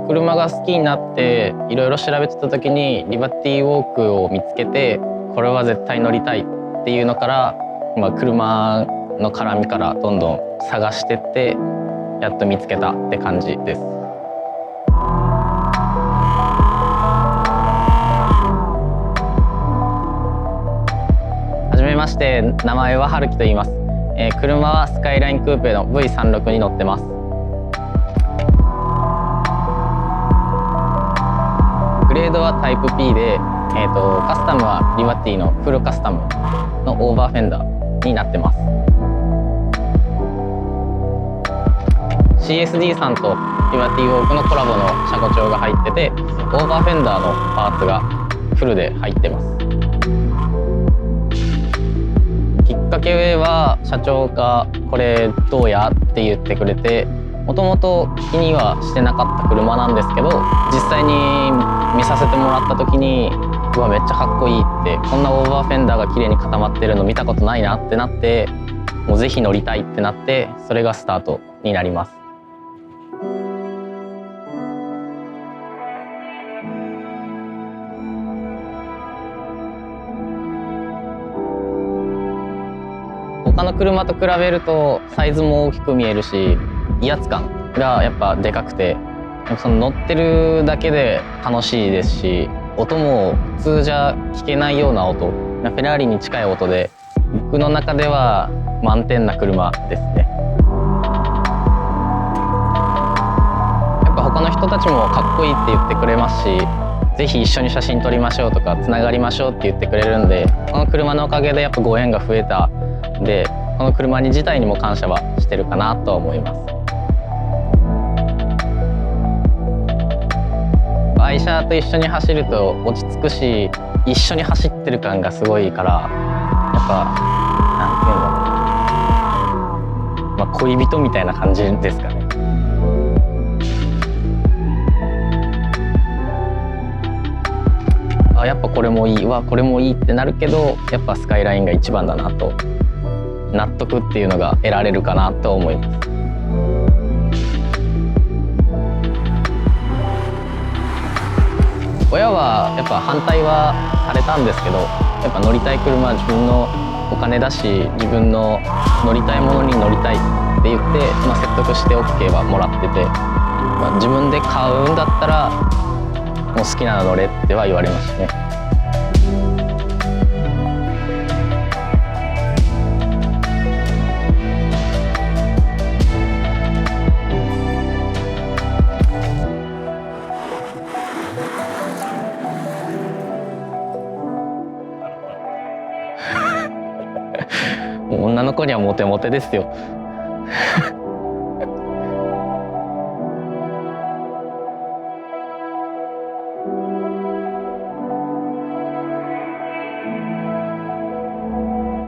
車が好きになっていろいろ調べてた時にリバティウォークを見つけて、これは絶対乗りたいっていうのから、車の絡みからどんどん探してってやっと見つけたって感じです。はじめまして、名前は春樹と言います。車はスカイラインクーペの V36 に乗ってます。グレードはタイプ P で、カスタムはリバティのフルカスタムのオーバーフェンダーになってます。CSD さんとリバティウォークのコラボの車庫帳が入ってて、オーバーフェンダーのパーツがフルで入ってます。きっかけは社長がこれどうやって言ってくれて、もともと気にはしてなかった車なんですけど、実際に見させてもらった時に、うわめっちゃかっこいいって、こんなオーバーフェンダーが綺麗に固まってるの見たことないなってなって、もうぜひ乗りたいってなって、それがスタートになります。他の車と比べるとサイズも大きく見えるし、威圧感がやっぱでかくて、その乗ってるだけで楽しいですし、音も普通じゃ聞けないような音、フェラーリに近い音で、僕の中では満点な車ですね。やっぱ他の人たちもかっこいいって言ってくれますし、ぜひ一緒に写真撮りましょうとかつながりましょうって言ってくれるんで、この車のおかげでやっぱご縁が増えたんで、この車に自体にも感謝はしてるかなとは思います。愛車と一緒に走ると落ち着くし、一緒に走ってる感がすごいから、やっぱなんていうんだろう、恋人みたいな感じですかね。やっぱこれもいいわ、これもいいってなるけど、やっぱスカイラインが一番だなと、納得っていうのが得られるかなと思います。親はやっぱ反対はされたんですけど、やっぱ乗りたい車は自分のお金だし、自分の乗りたいものに乗りたいって言って、説得して OK はもらってて、自分で買うんだったらもう好きなの乗れっては言われましたね。もう女の子にはモテモテですよ。